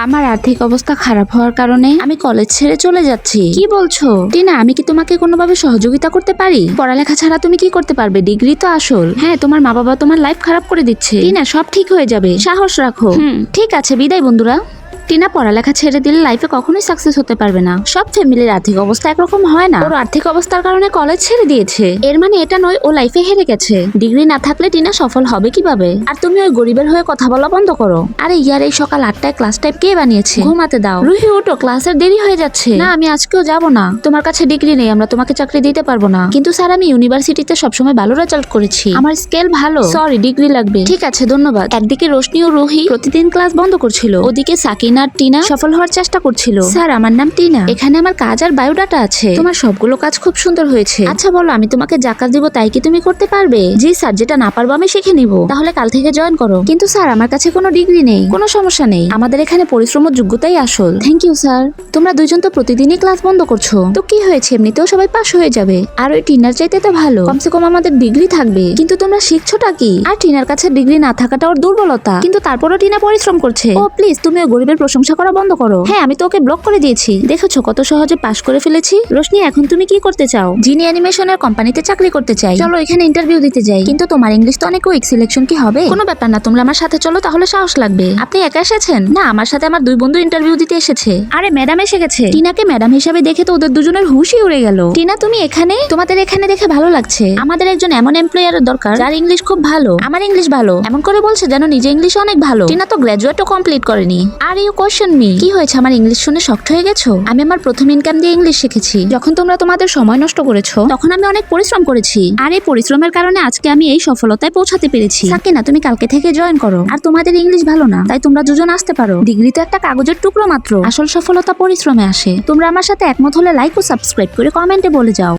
আমার আর্থিক অবস্থা খারাপ হওয়ার কারণে আমি কলেজ ছেড়ে চলে যাচ্ছি। কি বলছো টিনা? আমি কি তোমাকে কোনোভাবে সহযোগিতা করতে পারি? পড়ালেখা ছাড়া তুমি কি করতে পারবে? ডিগ্রি তো আসল। হ্যাঁ, তোমার মা বাবা তোমার লাইফ খারাপ করে দিচ্ছে। টিনা, সব ঠিক হয়ে যাবে, সাহস রাখো। ঠিক আছে, বিদায় বন্ধুরা। টিনা পড়ালেখা ছেড়ে দিলে লাইফে কখনোই সাকসেস হতে পারবে না। সব ফ্যামিলির আর্থিক অবস্থা একরকম হয় না। ওর আর্থিক অবস্থার কারণে কলেজ ছেড়ে দিয়েছে, এর মানে এটা নয় ও লাইফে হেরে গেছে। ডিগ্রি না থাকলে টিনা সফল হবে কিভাবে? আর তুমি ওই গরিবের হয়ে কথা বলা বন্ধ করো। আরে ইয়ার, এই সকাল 8টায় ক্লাস টাইপ কে বানিয়েছে? ঘুমাতে দাও। রুহি ওঠো, ক্লাসের দেরি হয়ে যাচ্ছে। না, আমি আজকেও যাব না। তোমার কাছে ডিগ্রি নেই, আমরা তোমাকে চাকরি দিতে পারবো না। কিন্তু স্যার, আমি ইউনিভার্সিটিতে সবসময় ভালো রেজাল্ট করেছি, আমার স্কেল ভালো। সরি, ডিগ্রি লাগবে। ঠিক আছে, ধন্যবাদ। একদিকে রোশনি ও রুহি প্রতিদিন ক্লাস বন্ধ করছিল, ওদিকে সাকিনা আর টিনা সফল হওয়ার চেষ্টা করছিল। স্যার, আমার নাম টিনা, এখানে আমার কাজ আর বায়োডাটা আছে। তোমার সবগুলো কাজ খুব সুন্দর হয়েছে। আচ্ছা বলো, আমি তোমাকে যা কাজ দিব তাই কি তুমি করতে পারবে? জি স্যার, যেটা না পারবো আমি শিখে নিব। তাহলে কাল থেকে জয়েন করো। কিন্তু স্যার, আমার কাছে কোনো ডিগ্রি নেই। কোনো সমস্যা নেই, আমাদের এখানে পরিশ্রম ও যোগ্যতাই আসল। Thank you sir. তোমরা দুইজন তো প্রতিদিনই ক্লাস বন্ধ করছো, তো কি হয়েছে? এমনিতেও সবাই পাস হয়ে যাবে। আর ওই টিনার চাইতে তো ভালো, কমসে কম আমাদের ডিগ্রি থাকবে। কিন্তু তোমরা শিখছোটা কি? আর টিনার কাছে ডিগ্রি না থাকাটা ওর দুর্বলতা, কিন্তু তারপরও টিনা পরিশ্রম করছে। ও প্লিজ, তুমি ওই গরিবের প্রশংসা করা বন্ধ করো। হ্যাঁ, আমি তো ওকে ব্লক করে দিয়েছি। দেখেছো কত সহজে পাশ করে ফেলেছি। রোশনি, এখন তুমি কি করতে চাও? জিনি অ্যানিমেশনের কোম্পানিতে চাকরি করতে চাই। চলো এখানে ইন্টারভিউ দিতে যাই। কিন্তু তোমার ইংলিশ তো অনেক উইক, সিলেকশন কি হবে? কোনো ব্যাপার না, তোমরা আমার সাথে চলো, তাহলে সাহস লাগবে। আপনি একা এসেছেন? না, আমার সাথে আমার দুই বন্ধু ইন্টারভিউ দিতে এসেছে। আরে ম্যাডাম এসে গেছে। টিনাকে ম্যাডাম হিসাবে দেখে তো ওদের দুজনের হুশই উড়ে গেল। টিনা, তুমি এখানে? তোমাদের এখানে দেখে ভালো লাগছে। আমাদের একজন এমন এমপ্লয়ারের দরকার যার ইংলিশ খুব ভালো। আমার ইংলিশ ভালো এমন করে বলছে যেন নিজে ইংলিশ অনেক ভালো। টিনা তো গ্রাজুয়েটও কমপ্লিট করেনি। Are you question me? কি হয়েছে, আমার ইংলিশ শুনে শক্ট হয়ে গেছো? আমি আমার প্রথম ইনকাম দিয়ে ইংলিশ শিখেছি। যখন তোমরা তোমাদের সময় নষ্ট করেছো তখন আমি অনেক পরিশ্রম করেছি। আর এই পরিশ্রমের কারণে আজকে আমি এই সফলতায় পৌঁছাতে পেরেছি। সাকিনা, তুমি কালকে থেকে জয়েন করো। আর তোমাদের ইংলিশ ভালো না, তাই তোমরা দুজন আসতে পারো। ডিগ্রি তো একটা কাগজের টুকরো মাত্র, আসল সফলতা পরিশ্রমে আসে। তোমরা আমার সাথে একমত হলে লাইক ও সাবস্ক্রাইব করে কমেন্টে বলে যাও।